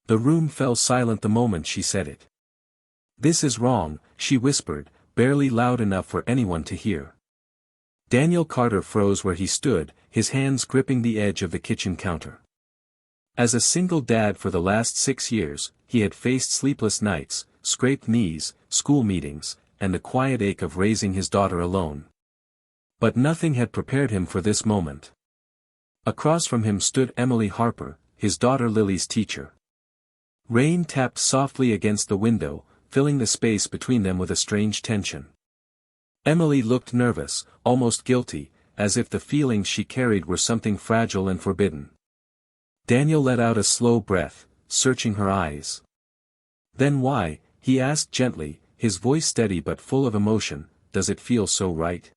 The room fell silent the moment she said it. "This is wrong," she whispered, barely loud enough for anyone to hear. Daniel Carter froze where he stood, his hands gripping the edge of the kitchen counter. As a single dad for the last 6 years, he had faced sleepless nights, scraped knees, school meetings, and the quiet ache of raising his daughter alone. But nothing had prepared him for this moment. Across from him stood Emily Harper, his daughter Lily's teacher. Rain tapped softly against the window, filling the space between them with a strange tension. Emily looked nervous, almost guilty, as if the feelings she carried were something fragile and forbidden. Daniel let out a slow breath, searching her eyes. "Then why," he asked gently, his voice steady but full of emotion, "does it feel so right?"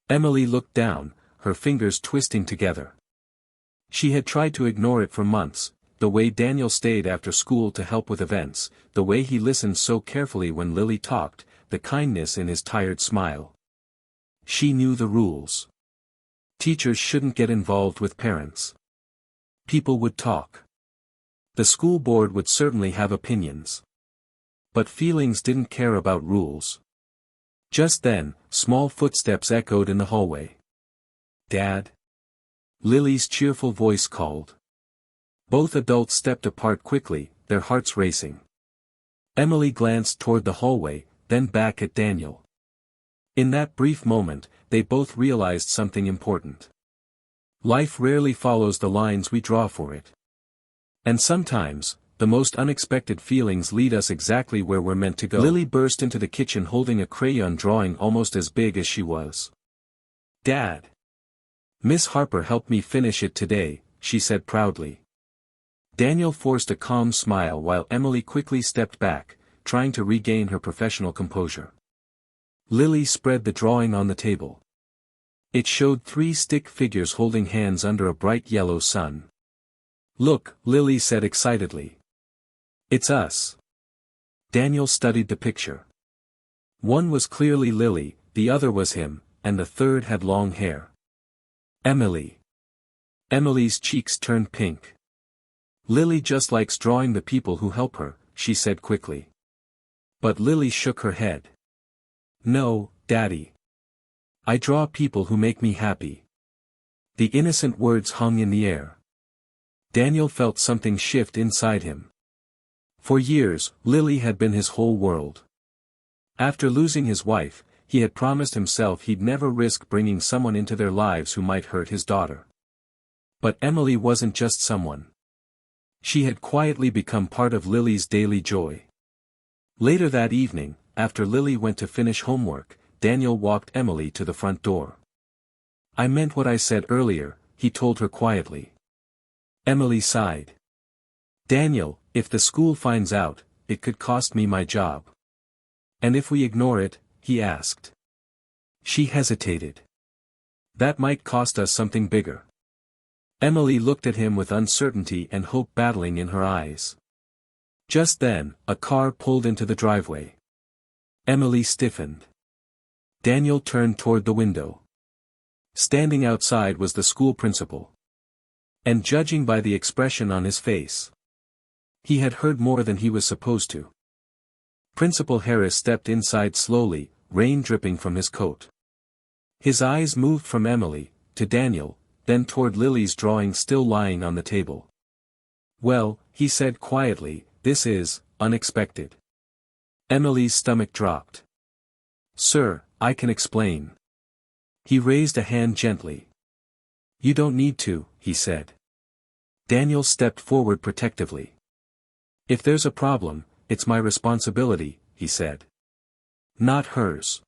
Emily looked down, her fingers twisting together. She had tried to ignore it for months, the way Daniel stayed after school to help with events, the way he listened so carefully when Lily talked, the kindness in his tired smile. She knew the rules. Teachers shouldn't get involved with parents. People would talk. The school board would certainly have opinions. But feelings didn't care about rules. Just then, small footsteps echoed in the hallway. "Dad?" Lily's cheerful voice called. Both adults stepped apart quickly, their hearts racing. Emily glanced toward the hallway, then back at Daniel. In that brief moment, they both realized something important. Life rarely follows the lines we draw for it. And sometimes, the most unexpected feelings lead us exactly where we're meant to go. Lily burst into the kitchen holding a crayon drawing almost as big as she was. "Dad! Miss Harper helped me finish it today," she said proudly. Daniel forced a calm smile while Emily quickly stepped back, trying to regain her professional composure. Lily spread the drawing on the table. It showed 3 stick figures holding hands under a bright yellow sun. "Look," Lily said excitedly. "It's us." Daniel studied the picture. One was clearly Lily, the other was him, and the third had long hair. "Emily." Emily's cheeks turned pink. "Lily just likes drawing the people who help her," she said quickly. But Lily shook her head. "No, Daddy. I draw people who make me happy." The innocent words hung in the air. Daniel felt something shift inside him. For years, Lily had been his whole world. After losing his wife, he had promised himself he'd never risk bringing someone into their lives who might hurt his daughter. But Emily wasn't just someone. She had quietly become part of Lily's daily joy. Later that evening, after Lily went to finish homework, Daniel walked Emily to the front door. "I meant what I said earlier," he told her quietly. Emily sighed. "Daniel, if the school finds out, it could cost me my job." "And if we ignore it?" he asked. She hesitated. "That might cost us something bigger." Emily looked at him with uncertainty and hope battling in her eyes. Just then, a car pulled into the driveway. Emily stiffened. Daniel turned toward the window. Standing outside was the school principal. And judging by the expression on his face, he had heard more than he was supposed to. Principal Harris stepped inside slowly, rain dripping from his coat. His eyes moved from Emily, to Daniel, then toward Lily's drawing still lying on the table. "Well," he said quietly, "this is unexpected." Emily's stomach dropped. "Sir, I can explain." He raised a hand gently. "You don't need to," he said. Daniel stepped forward protectively. "If there's a problem, it's my responsibility," he said. "Not hers."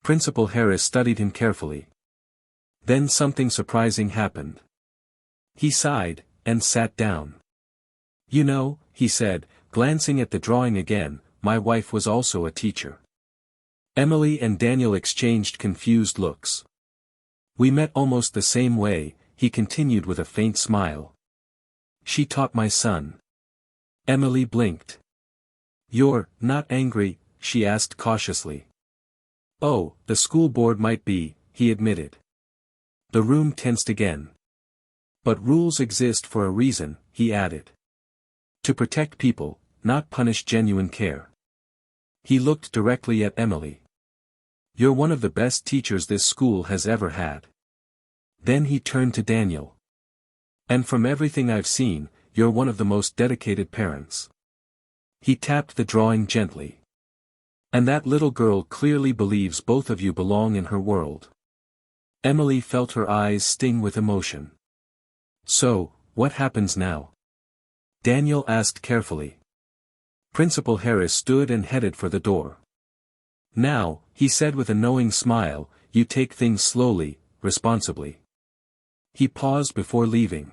Principal Harris studied him carefully. Then something surprising happened. He sighed, and sat down. "You know," he said, glancing at the drawing again, "my wife was also a teacher." Emily and Daniel exchanged confused looks. "We met almost the same way," he continued with a faint smile. "She taught my son." Emily blinked. "You're not angry?" she asked cautiously. "Oh, the school board might be," he admitted. The room tensed again. "But rules exist for a reason," he added. To protect people, not punish genuine care. He looked directly at Emily. You're one of the best teachers this school has ever had. Then he turned to Daniel. And from everything I've seen, you're one of the most dedicated parents. He tapped the drawing gently. And that little girl clearly believes both of you belong in her world. Emily felt her eyes sting with emotion. So, what happens now? Daniel asked carefully. Principal Harris stood and headed for the door. Now, he said with a knowing smile, you take things slowly, responsibly. He paused before leaving.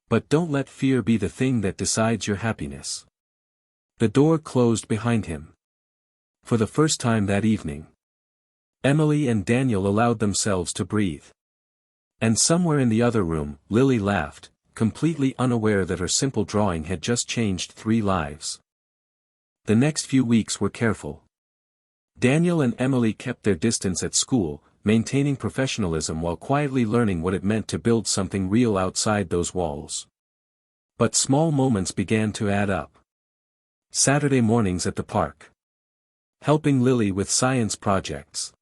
But don't let fear be the thing that decides your happiness. The door closed behind him. For the first time that evening, Emily and Daniel allowed themselves to breathe. And somewhere in the other room, Lily laughed, completely unaware that her simple drawing had just changed 3 lives. The next few weeks were careful. Daniel and Emily kept their distance at school, maintaining professionalism while quietly learning what it meant to build something real outside those walls. But small moments began to add up. Saturday mornings at the park. Helping Lily with science projects.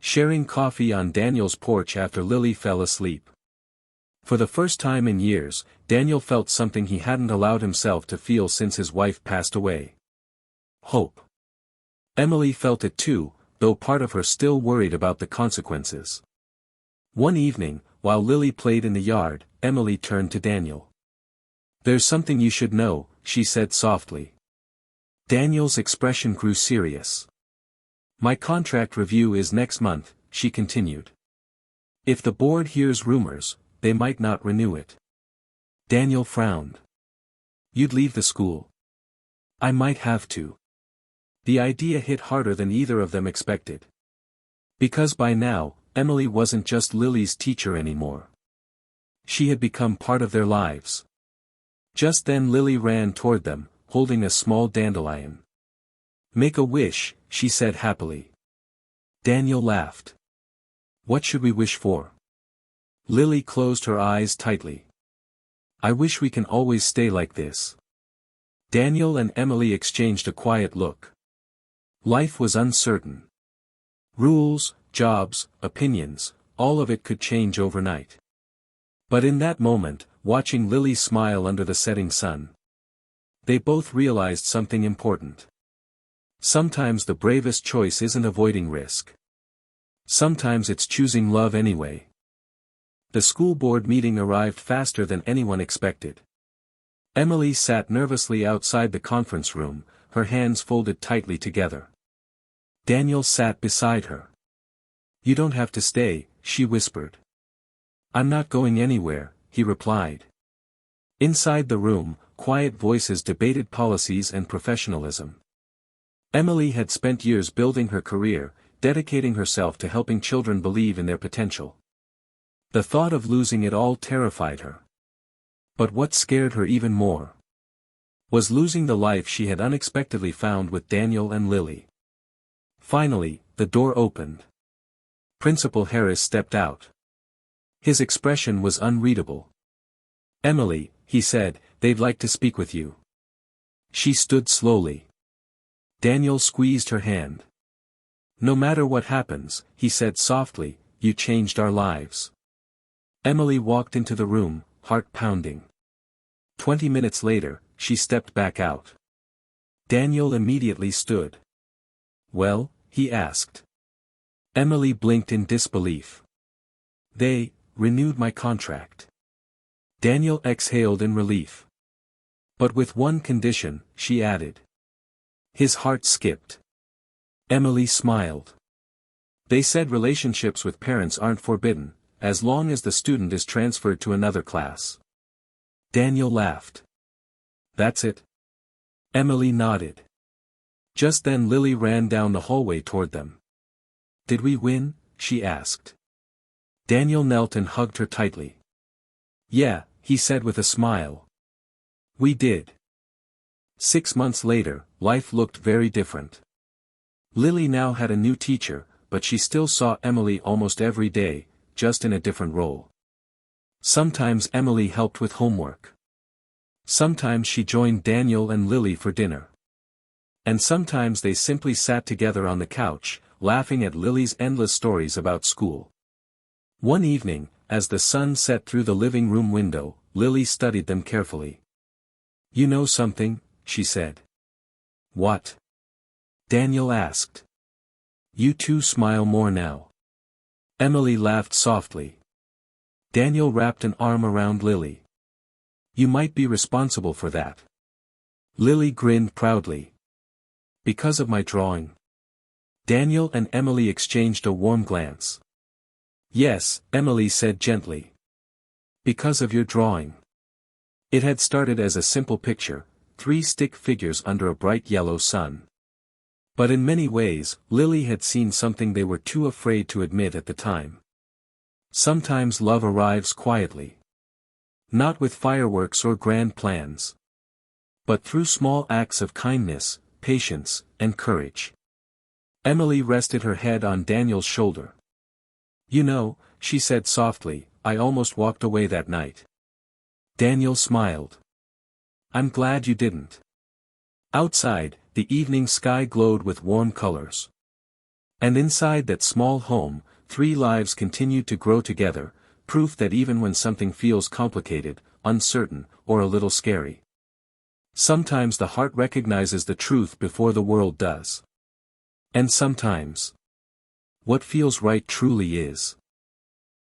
Sharing coffee on Daniel's porch after Lily fell asleep. For the first time in years, Daniel felt something he hadn't allowed himself to feel since his wife passed away. Hope. Emily felt it too, though part of her still worried about the consequences. One evening, while Lily played in the yard, Emily turned to Daniel. There's something you should know, she said softly. Daniel's expression grew serious. My contract review is next month, she continued. If the board hears rumors, they might not renew it. Daniel frowned. You'd leave the school? I might have to. The idea hit harder than either of them expected. Because by now, Emily wasn't just Lily's teacher anymore. She had become part of their lives. Just then Lily ran toward them, holding a small dandelion. Make a wish, she said happily. Daniel laughed. What should we wish for? Lily closed her eyes tightly. I wish we can always stay like this. Daniel and Emily exchanged a quiet look. Life was uncertain. Rules, jobs, opinions, all of it could change overnight. But in that moment, watching Lily smile under the setting sun, they both realized something important. Sometimes the bravest choice isn't avoiding risk. Sometimes it's choosing love anyway. The school board meeting arrived faster than anyone expected. Emily sat nervously outside the conference room, her hands folded tightly together. Daniel sat beside her. You don't have to stay, she whispered. I'm not going anywhere, he replied. Inside the room, quiet voices debated policies and professionalism. Emily had spent years building her career, dedicating herself to helping children believe in their potential. The thought of losing it all terrified her. But what scared her even more was losing the life she had unexpectedly found with Daniel and Lily. Finally, the door opened. Principal Harris stepped out. His expression was unreadable. Emily, he said, they'd like to speak with you. She stood slowly. Daniel squeezed her hand. No matter what happens, he said softly, you changed our lives. Emily walked into the room, heart pounding. 20 minutes later, she stepped back out. Daniel immediately stood. Well? He asked. Emily blinked in disbelief. They renewed my contract. Daniel exhaled in relief. But with one condition, she added. His heart skipped. Emily smiled. They said relationships with parents aren't forbidden, as long as the student is transferred to another class. Daniel laughed. That's it? Emily nodded. Just then Lily ran down the hallway toward them. Did we win? She asked. Daniel knelt and hugged her tightly. Yeah, he said with a smile. We did. 6 months later, life looked very different. Lily now had a new teacher, but she still saw Emily almost every day, just in a different role. Sometimes Emily helped with homework. Sometimes she joined Daniel and Lily for dinner. And sometimes they simply sat together on the couch, laughing at Lily's endless stories about school. One evening, as the sun set through the living room window, Lily studied them carefully. "You know something?" she said. "What?" Daniel asked. "You two smile more now." Emily laughed softly. Daniel wrapped an arm around Lily. "You might be responsible for that." Lily grinned proudly. "Because of my drawing?" Daniel and Emily exchanged a warm glance. "Yes," Emily said gently. "Because of your drawing." It had started as a simple picture, 3 stick figures under a bright yellow sun. But in many ways, Lily had seen something they were too afraid to admit at the time. Sometimes love arrives quietly. Not with fireworks or grand plans. But through small acts of kindness, patience, and courage. Emily rested her head on Daniel's shoulder. "You know," she said softly, "I almost walked away that night." Daniel smiled. "I'm glad you didn't." Outside, the evening sky glowed with warm colors. And inside that small home, 3 lives continued to grow together, proof that even when something feels complicated, uncertain, or a little scary, sometimes the heart recognizes the truth before the world does. And sometimes, what feels right truly is.